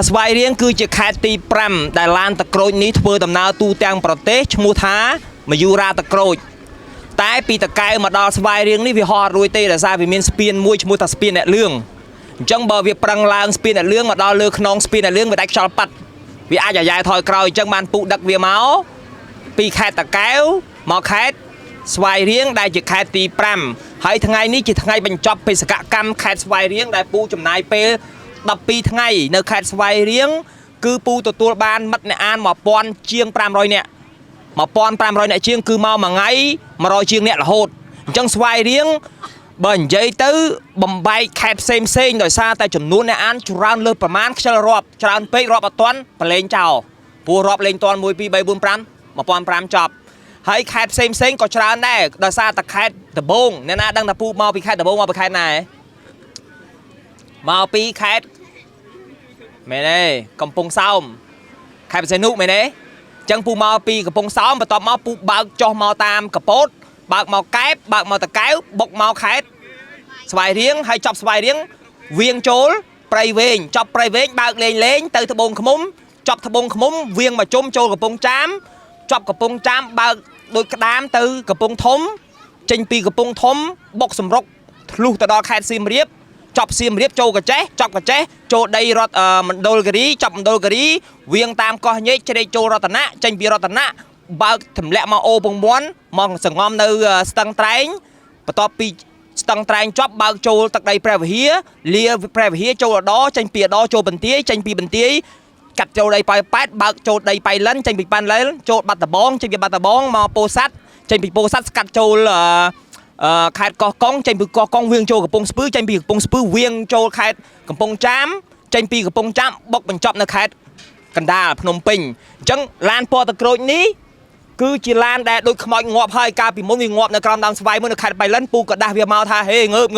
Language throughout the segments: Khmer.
ស្វាយរៀងគឺជាខេត្តទី5ដែលឡានតក្រូចនេះធ្វើដំណើរទូទាំងប្រទេសឈ្មោះថាមយូរ៉ាតក្រូចតែពីតកែវមកដល់ស្វាយរៀងនេះវាហោះអត់រួចទេដោយសារវាមានស្ពានមួយឈ្មោះថាស្ពានអ្នកលឿងអញ្ចឹងបើវាប្រឹងឡើងស្ពានអ្នកលឿងមកដល់លើខ្នងស្ពានអ្នកលឿងវាដាច់ខ្យល់ប៉ាត់វាអាចអាយ៉ែថយក្រោយអញ្ចឹងបានពូដឹកវាមកពីខេត្តតកែវមកខេត្តស្វាយរៀងដែលជាខេត្តទី5ហើយថ្ងៃនេះជាថ្ងៃបញ្ចប់បេសកកម្មខេត្តស្វាយរៀងដែលពូចំណាយពេល12ថ្ងៃនៅខេត្តស្វាយរៀងគឺពូទទួលបានមិត្តអ្នកអាន1000ជាង500នាក់1500នាក់ជាងគឺមកមួយថ្ងៃ100ជាងនាក់រហូតអញ្ចឹងស្វាយរៀងបើនិយាយទៅបំបែកខេត្តផ្សេងដោយសារតែចំនួនអ្នកអានច្រើនលើសប្រមាណខ្ជិលរាប់ច្រើនពេករាប់អត់ទាន់ប្រឡែងចោលព្រោះរាប់លេងទាន់1 2 3 4 5 1500ចប់ហើយខេត្តផ្សេងក៏ច្រើនដែរដោយសារតែខេត្តដំបងអ្នកណាដឹងថាពូមកពីខេត្តដំបងមកពីខេត្តណាមកពីខេត្តមែនទេកំពង់សោមខេត្តបរសៃនុមែនទេអញ្ចឹងពូមកពីកំពង់សោមបន្ទាប់មកពូបើកចុះមកតាមកពោតបើកមកកែបបើកមកតកែវបុកមកខេត្តស្វាយរៀងហើយចប់ស្វាយរៀងវៀងចូលព្រៃវែងចប់ព្រៃវែងបើកលេងទៅត្បូងឃ្មុំចប់ត្បូងឃ្មុំវៀងមកជុំចូលកំពង់ចាមចប់កំពង់ចាមបើកដូចក្តាមទៅកំពង់ធំចេញពីកំពង់ធំបុកសម្រុកធ្លុះទៅដល់ខេត្តសៀមរាបចប់សៀមរាបចូលកញ្ចេះចប់កញ្ចេះចូលដីរដ្ឋមណ្ឌលគិរីចប់មណ្ឌលគិរីវៀងតាមកោះញែកជ្រែកចូលរតនៈចេញពីរតនៈបើកទម្លាក់មកអូពងមាន់មកសងំនៅស្ទឹងត្រែងបន្ទាប់ពីស្ទឹងត្រែងចប់បើកចូលទឹកដីព្រះវិហារលាព្រះវិហារចូលឧត្តរចេញពីឧត្តរចូលបន្ទាយចេញពីបន្ទាយកាត់ចូលដីប៉ោយប៉ែតបើកចូលដីប៉ៃលិនចេញពីប៉ៃលិនចូលបាត់ដំបងចេញពីបាត់ដំបងមកពោធិ៍សាត់ចេញពីពោធិ៍សាត់ស្កាត់ចូលខេត្តកោះកុងចេញពីកោះកុងវៀងចូលកំពង់ស្ពឺចេញពីកំពង់ស្ពឺវៀងចូលខេត្តកំពង់ចាមចេញពីកំពង់ចាមបុកបញ្ចប់នៅខេត្តកណ្ដាលភ្នំពេញអញ្ចឹងឡានពណ៌តក្រូចនេះគឺជាឡានដែលដូចខ្មោចងាប់ហើយកាលពីមុនវាងាប់នៅក្រោមដើមស្វាយមួយនៅខេត្តបៃលិនពូក៏ដាស់វាមកថាហេងើប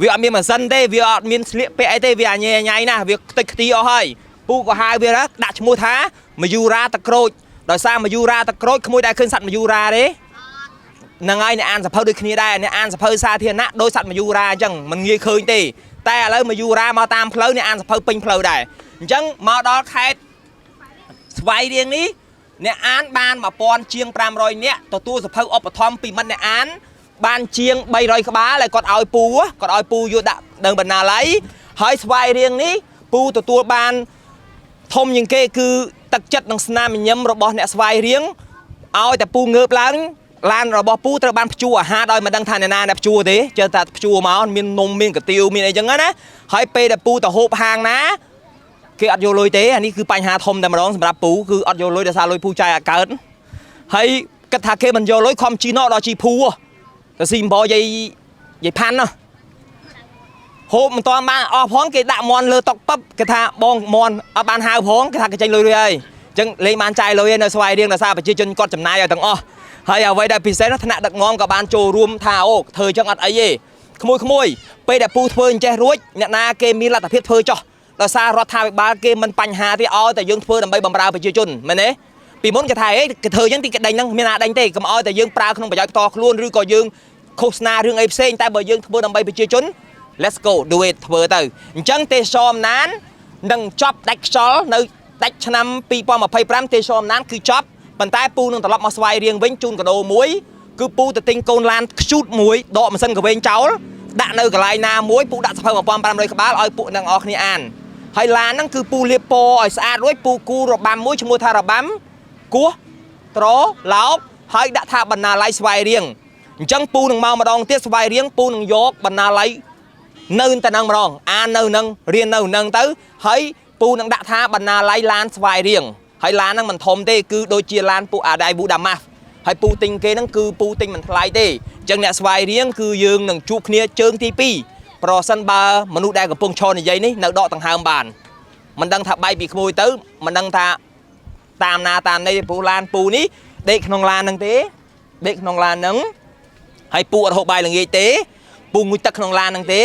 វាអត់មានម៉ាស៊ីនទេវាអត់មានស្លៀកពាក់អីទេវាអញ៉ៃណាស់វាខ្ទេចខ្ទីអស់ហើយពូក៏ហៅវាដាក់ឈ្មោះថាមយូរ៉ាតក្រូចដោយសារមយូរ៉ាតក្រូចក្មួយដែលឃើញសត្វមយូរ៉ាទេហ្នឹងហើយអ្នកអានសភៅដូចគ្នាដែរអ្នកអានសភៅសាធារណៈដោយសត្វមយូរ៉ាអញ្ចឹងមិនងាយឃើញទេតែឥឡូវមយូរ៉ាមកតាមផ្លូវអ្នកអានសភៅពេញផ្លូវដែរអញ្ចឹងមកដល់ខេត្តស្វាយរៀងនេះអ្នកអានបាន1000ជាង500នាក់ទទួលសភៅឧបត្ថម្ភពីមិត្តអ្នកអានបានជាង300ក្បាលហើយគាត់ឲ្យពូយកដាក់នៅបណ្ណាល័យហើយស្វាយរៀងនេះពូទទួលបានធំជាងគេគឺទឹកចិត្តនិងស្នាមញញឹមរបស់អ្នកស្វាយរៀងឲ្យតែពូងើបឡើងឡានរបស់ពូត្រូវបានភ្ជួរអាហារដោយមិនដឹងថាអ្នកណាដែលភ្ជួរទេជឿថាភ្ជួរមកមាននំមានកាទៀវមានអីចឹងណាហើយពេលដែលពូទៅហូបហាងណាគេអត់យកលុយទេអានេះគឺបញ្ហាធំតែម្ដងសម្រាប់ពូគឺអត់យកលុយដោយសារលុយពូចាយអត់កើតហើយគិតថាគេមិនយកលុយខំជីណោដល់ជីភូទៅស៊ីម្បោយាយផាន់ណាហូបមិនតាន់បានអស់ផងគេដាក់មន់លើតុកពឹបគេថាបងមន់អត់បានហៅផងគេថាគេចេញលុយរួចហើយអញ្ចឹងលេងបានចាយលុយនៅស្វាយរៀងដោយសារប្រជាជនគាត់ចំណាយឲ្យទាំងអស់ហើយអ្វីដែលពិសេសថ្នាក់ដឹកនាំក៏បានចូលរួមថាអូធ្វើអញ្ចឹងអត់អីទេក្មួយពេលដែលពូធ្វើអញ្ចេះរួចអ្នកណាគេមានលទ្ធភាពធ្វើចោះដោយសាររដ្ឋាភិបាលគេមិនបញ្ហាទេឲ្យតែយើងធ្វើដើម្បីបម្រើប្រជាជនមែនទេពីមុនគេថាអីគេធ្វើអញ្ចឹងទីគេដេញហ្នឹងមានណាដេញទេកុំឲ្យតែយើងប្រើក្នុងប្រយោជន៍ផ្ទាល់ខ្លួនឬក៏យើងឃោសនារឿងអីផ្សេងតែបើយើងធ្វើដើម្បីប្រជាជន let's go do it ធ្វើទៅអញ្ចឹងទេសចរអំណាននឹងចប់ដាច់ខ្យល់នៅដាច់ឆ្នាំ2025ទេសចរអំណានគឺចប់ប៉ុន្តែពូនឹងត្រឡប់មកស្វាយរៀងវិញជូនកដោមួយគឺពូទៅទិញកូនឡានខ្ជូតមួយដកម៉ាស៊ីនកវែងចោលដាក់នៅកន្លែងណាមួយពូដាក់សភៅ1500ក្បាលឲ្យពួកអ្នកនរគ្នាអានហើយឡានហ្នឹងគឺពូលាបពណ៌ឲ្យស្អាតរួចពូគូរបាំមួយឈ្មោះថារបាំគោះត្រឡោបហើយដាក់ថាបណ្ណាល័យស្វាយរៀងអញ្ចឹងពូនឹងមកម្ដងទៀតស្វាយរៀងពូនឹងយកបណ្ណាល័យនៅតែនឹងម្ដងអាននៅនឹងរៀននៅនឹងទៅហើយពូនឹងដាក់ថាបណ្ណាល័យឡានស្វាយរៀងហើយឡានហ្នឹងមិនធំទេគឺដូចជាឡានពួកអាដៃវូដាម៉ាស់ហើយពូទិញគេហ្នឹងគឺពូទិញមិនថ្លៃទេអញ្ចឹងអ្នកស្វាយរៀងគឺយើងនឹងជួបគ្នាជើងទី2ប្រសិនបើមនុស្សដែលកំពុងឈរនិយាយនេះនៅដកដង្ហើមបានមិនដឹងថាបែកពីក្មួយទៅមិនដឹងថាតាមណាតាមណីព្រោះឡានពូនេះដេកក្នុងឡានហ្នឹងទេដេកក្នុងឡានហ្នឹងហើយពូអត់ហូបបាយល្ងាចទេពូងុយទឹកក្នុងឡានហ្នឹងទេ